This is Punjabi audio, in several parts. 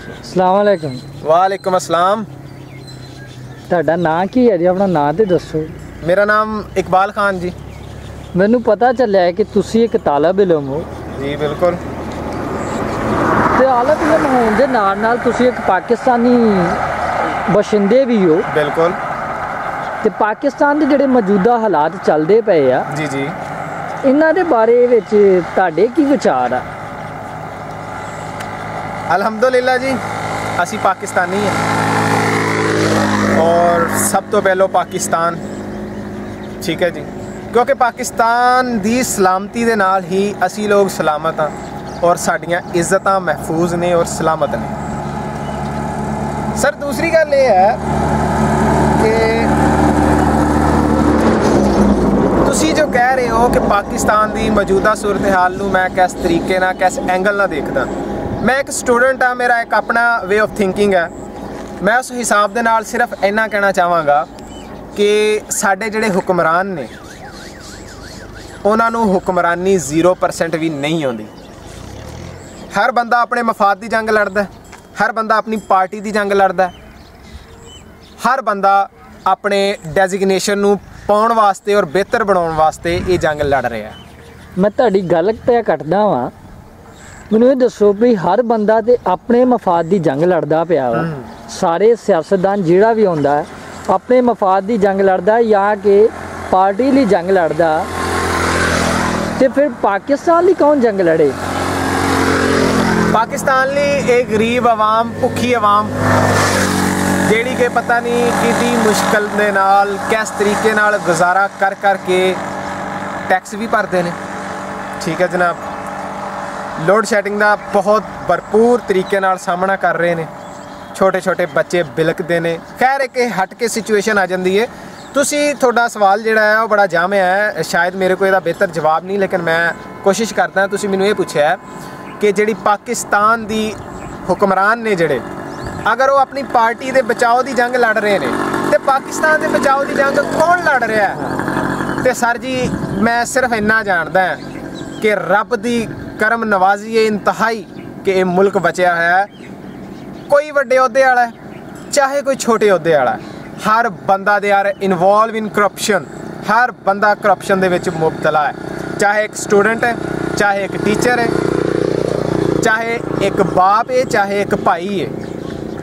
अस्सलाम वालेकुम। वालेकुम अस्सलाम। ਤੁਹਾਡਾ ਨਾਂ ਕੀ ਹੈ ਜੀ? ਆਪਣਾ ਨਾਂ ਤੇ ਦੱਸੋ। मेरा नाम इकबाल खान जी। ਮੈਨੂੰ ਪਤਾ ਚੱਲਿਆ ਕਿ ਤੁਸੀਂ ਇੱਕ ਤਾਲਿਬ ਇਲਮ ਹੋ जी बिल्कुल। ਤੇ ਤਾਲਿਬ ਇਲਮ ਹੋਣ ਦੇ ਨਾਲ ਨਾਲ ਤੁਸੀਂ ਇੱਕ ਪਾਕਿਸਤਾਨੀ ਬਸ਼ਿੰਦੇ ਵੀ ਹੋ बिल्कुल ਤੇ ਪਾਕਿਸਤਾਨ ਦੇ ਜਿਹੜੇ ਮੌਜੂਦਾ ਹਾਲਾਤ ਚੱਲਦੇ ਪਏ ਆ जी जी। ਇਹਨਾਂ ਦੇ ਬਾਰੇ ਵਿੱਚ ਤੁਹਾਡੇ ਕੀ ਵਿਚਾਰ ਆ? अल्हम्दुलिल्लाह जी असी पाकिस्तानी हैं और सब तो पहलो पाकिस्तान ठीक है जी, क्योंकि पाकिस्तान दी सलामती दे नाल ही असी लोग सलामत हाँ और साड़ियाँ इज्जतां महफूज ने और सलामत ने। सर दूसरी गल ये है कि तुसी जो कह रहे हो कि पाकिस्तान दी मौजूदा सूरत हाल नूं मैं किस तरीके नाल किस एंगल नाल देखदा। मैं एक स्टूडेंट हाँ, मेरा एक अपना वे ऑफ थिंकिंग है। मैं उस हिसाब दे नाल सिर्फ इन्ना कहना चाहांगा कि साडे जिहड़े हुक्मरान ने उन्हां नूं हुक्मरानी 0% भी नहीं आउंदी। हर बंदा अपने मफाद की जंग लड़दा, हर बंदा अपनी पार्टी की जंग लड़दा, हर बंदा अपने डेजिग्नेशन नूं पाउण वास्ते और बेहतर बनाउण वास्ते ये जंग लड़ रहा है। ਮੈਂ ਤੁਹਾਡੀ ਗੱਲ ਤੇ ਕੱਟਦਾ ਵਾਂ। ਮੈਨੂੰ ਇਹ ਦੱਸੋ ਵੀ ਹਰ ਬੰਦਾ ਤੇ ਆਪਣੇ ਮਫਾਦ ਦੀ ਜੰਗ ਲੜਦਾ ਪਿਆ ਵਾ। ਸਾਰੇ ਸਿਆਸਤਦਾਨ ਜਿਹੜਾ ਵੀ ਆਉਂਦਾ ਹੈ ਆਪਣੇ ਮਫਾਦ ਦੀ ਜੰਗ ਲੜਦਾ ਜਾਂ ਕਿ ਪਾਰਟੀ ਲਈ ਜੰਗ ਲੜਦਾ, ਤੇ ਫਿਰ ਪਾਕਿਸਤਾਨ ਲਈ ਕੌਣ ਜੰਗ ਲੜੇ? पाकिस्तान ਲਈ एक गरीब आवाम भुखी आवाम ਜਿਹੜੀ ਕਿ ਪਤਾ ਨਹੀਂ ਕਿੰਨੀ ਮੁਸ਼ਕਲ ਦੇ ਨਾਲ ਕਿਸ ਤਰੀਕੇ ਨਾਲ ਗੁਜ਼ਾਰਾ ਕਰ ਕਰਕੇ ਟੈਕਸ ਵੀ ਭਰਦੇ ਨੇ। ਠੀਕ ਹੈ ਜਨਾਬ, ਲੋਡ ਸ਼ੈਡਿੰਗ ਦਾ ਬਹੁਤ ਭਰਪੂਰ ਤਰੀਕੇ ਨਾਲ ਸਾਹਮਣਾ ਕਰ ਰਹੇ ਨੇ। ਛੋਟੇ ਛੋਟੇ ਬੱਚੇ ਬਿਲਕਦੇ ਨੇ। ਖੈਰ ਇੱਕ ਹਟ ਕੇ ਸਿਚੁਏਸ਼ਨ ਆ ਜਾਂਦੀ ਹੈ। ਤੁਸੀਂ ਤੁਹਾਡਾ ਸਵਾਲ ਜਿਹੜਾ ਹੈ ਉਹ ਬੜਾ ਜਾਮਿਆ ਹੈ, ਸ਼ਾਇਦ ਮੇਰੇ ਕੋਲ ਇਹਦਾ ਬਿਹਤਰ ਜਵਾਬ ਨਹੀਂ, ਲੇਕਿਨ ਮੈਂ ਕੋਸ਼ਿਸ਼ ਕਰਦਾ। ਤੁਸੀਂ ਮੈਨੂੰ ਇਹ ਪੁੱਛਿਆ ਕਿ ਜਿਹੜੀ ਪਾਕਿਸਤਾਨ ਦੀ ਹੁਕਮਰਾਨ ਨੇ ਜਿਹੜੇ, ਅਗਰ ਉਹ ਆਪਣੀ ਪਾਰਟੀ ਦੇ ਬਚਾਓ ਦੀ ਜੰਗ ਲੜ ਰਹੇ ਨੇ ਤੇ ਪਾਕਿਸਤਾਨ ਦੇ ਬਚਾਓ ਦੀ ਜੰਗ ਕੌਣ ਲੜ ਰਿਹਾ ਹੈ? ਤੇ ਸਰ ਜੀ ਮੈਂ ਸਿਰਫ ਇੰਨਾ ਜਾਣਦਾ ਕਿ ਰੱਬ ਦੀ ਕਰਮ ਨਵਾਜ਼ੀ ਹੈ ਇੰਤਹਾਈ ਕਿ ਇਹ ਮੁਲਕ ਬਚਿਆ ਹੋਇਆ ਹੈ। ਕੋਈ ਵੱਡੇ ਅਹੁਦੇ ਵਾਲਾ ਚਾਹੇ ਕੋਈ ਛੋਟੇ ਅਹੁਦੇ ਵਾਲਾ, ਹਰ ਬੰਦਾ they are involve in corruption. ਹਰ ਬੰਦਾ ਕਰਪਸ਼ਨ ਦੇ ਵਿੱਚ ਮੁਬਤਲਾ ਹੈ, ਚਾਹੇ ਇੱਕ ਸਟੂਡੈਂਟ ਹੈ, ਚਾਹੇ ਇੱਕ ਟੀਚਰ ਹੈ, ਚਾਹੇ ਇੱਕ ਬਾਪ ਹੈ, ਚਾਹੇ ਇੱਕ ਭਾਈ ਹੈ,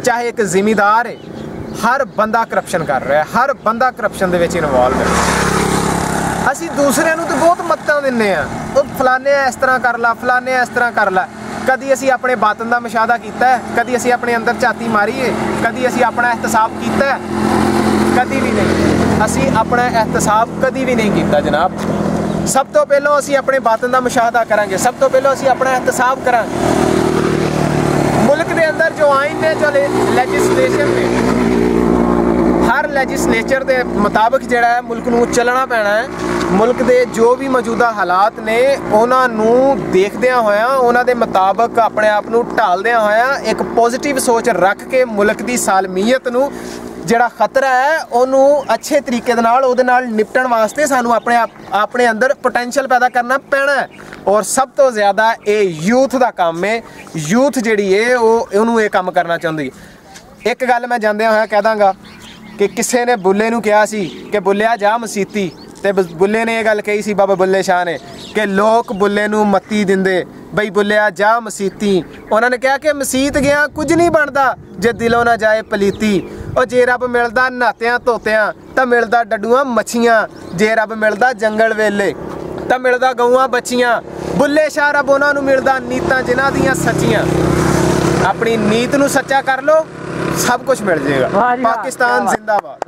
ਚਾਹੇ ਇੱਕ ਜ਼ਿਮੀਦਾਰ ਹੈ। ਹਰ ਬੰਦਾ ਕਰਪਸ਼ਨ ਕਰ ਰਿਹਾ, ਹਰ ਬੰਦਾ ਕਰਪਸ਼ਨ ਦੇ ਵਿੱਚ ਇਨਵੋਲਵ ਹੈ। ਅਸੀਂ ਦੂਸਰਿਆਂ ਨੂੰ ਤਾਂ ਬਹੁਤ ਮੱਤਾਂ ਦਿੰਦੇ ਹਾਂ, ਉਹ ਫਲਾਣੇ ਇਸ ਤਰ੍ਹਾਂ ਕਰ ਲਾ, ਫਲਾਣੇ ਇਸ ਤਰ੍ਹਾਂ ਕਰ ਲਾ। ਕਦੀ ਅਸੀਂ ਆਪਣੇ ਬਾਤਨ ਦਾ ਮੁਸ਼ਾਹਦਾ ਕੀਤਾ ਹੈ? ਕਦੀ ਅਸੀਂ ਆਪਣੇ ਅੰਦਰ ਝਾਤੀ ਮਾਰੀ ਹੈ? ਕਦੀ ਅਸੀਂ ਆਪਣਾ ਇਹਤਸਾਬ ਕੀਤਾ? ਕਦੀ ਵੀ ਨਹੀਂ। ਅਸੀਂ ਆਪਣਾ ਇਹਤਸਾਬ ਕਦੀ ਵੀ ਨਹੀਂ ਕੀਤਾ ਜਨਾਬ। ਸਭ ਤੋਂ ਪਹਿਲਾਂ ਅਸੀਂ ਆਪਣੇ ਬਾਤਨ ਦਾ ਮੁਸ਼ਾਹਦਾ ਕਰਾਂਗੇ, ਸਭ ਤੋਂ ਪਹਿਲਾਂ ਅਸੀਂ ਆਪਣਾ ਇਹਤਸਾਬ ਕਰਾਂਗੇ। ਮੁਲਕ ਦੇ ਅੰਦਰ ਜੋ ਆਇਨ ਨੇ, ਜੋ ਲੈਜਿਸਲੇਸ਼ਨ ਨੇ, ਹਰ ਲੈਜਿਸਲੇਚਰ ਦੇ ਮੁਤਾਬਕ ਜਿਹੜਾ ਹੈ ਮੁਲਕ ਨੂੰ ਚੱਲਣਾ ਪੈਣਾ ਹੈ। ਮੁਲਕ ਦੇ ਜੋ ਵੀ ਮੌਜੂਦਾ ਹਾਲਾਤ ਨੇ ਉਹਨਾਂ ਨੂੰ ਦੇਖਦਿਆਂ ਹੋਇਆਂ, ਉਹਨਾਂ ਦੇ ਮੁਤਾਬਕ ਆਪਣੇ ਆਪ ਨੂੰ ਢਾਲਦਿਆਂ ਹੋਇਆਂ ਇੱਕ ਪੋਜ਼ਿਟਿਵ ਸੋਚ ਰੱਖ ਕੇ ਮੁਲਕ ਦੀ ਸਾਲਮੀਅਤ ਨੂੰ ਜਿਹੜਾ ਖਤਰਾ ਹੈ ਉਹਨੂੰ ਅੱਛੇ ਤਰੀਕੇ ਦੇ ਨਾਲ ਉਹਦੇ ਨਾਲ ਨਿਪਟਣ ਵਾਸਤੇ ਸਾਨੂੰ ਆਪਣੇ ਅੰਦਰ ਪੋਟੈਂਸ਼ੀਅਲ ਪੈਦਾ ਕਰਨਾ ਪੈਣਾ ਹੈ। ਔਰ ਸਭ ਤੋਂ ਜ਼ਿਆਦਾ ਇਹ ਯੂਥ ਦਾ ਕੰਮ ਹੈ। ਯੂਥ ਜਿਹੜੀ ਹੈ ਉਹਨੂੰ ਇਹ ਕੰਮ ਕਰਨਾ ਚਾਹੁੰਦੀ ਹੈ। ਇੱਕ ਗੱਲ ਮੈਂ ਜਾਂਦਿਆਂ ਹੋਇਆਂ ਕਹਿ ਦਾਂਗਾ ਕਿ ਕਿਸੇ ਨੇ ਬੁੱਲੇ ਨੂੰ ਕਿਹਾ ਸੀ ਕਿ ਬੁੱਲਿਆ ਜਾ ਮਸੀਤੀ, ਤੇ ਬੁੱਲੇ ਨੇ ਇਹ ਗੱਲ ਕਹੀ ਸੀ ਬਾਬਾ ਬੁੱਲੇ ਸ਼ਾਹ ਨੇ ਕਿ ਲੋਕ ਬੁੱਲੇ ਨੂੰ ਮੱਤੀ ਦਿੰਦੇ ਬਈ ਬੁੱਲਿਆ ਜਾ ਮਸੀਤੀ। ਉਹਨਾਂ ਨੇ ਕਿਹਾ ਕਿ ਮਸੀਤ ਗਿਆ ਕੁਝ ਨਹੀਂ ਬਣਦਾ ਜੇ ਦਿਲੋਂ ਨਾ ਜਾਏ ਪਲੀਤੀ। ਉਹ ਜੇ ਰੱਬ ਮਿਲਦਾ ਨਾਤਿਆਂ ਧੋਤਿਆਂ ਤਾਂ ਮਿਲਦਾ ਡੱਡੂਆਂ ਮੱਛੀਆਂ, ਜੇ ਰੱਬ ਮਿਲਦਾ ਜੰਗਲ ਵੇਲੇ ਤਾਂ ਮਿਲਦਾ ਗਊਆਂ ਬੱਚੀਆਂ। ਬੁੱਲੇ ਸ਼ਾਹ ਰੱਬ ਉਹਨਾਂ ਨੂੰ ਮਿਲਦਾ ਨੀਤਾਂ ਜਿਨ੍ਹਾਂ ਦੀਆਂ ਸੱਚੀਆਂ। ਆਪਣੀ ਨੀਤ ਨੂੰ ਸੱਚਾ ਕਰ ਲਓ, सब कुछ मिल जाएगा। पाकिस्तान जिंदाबाद।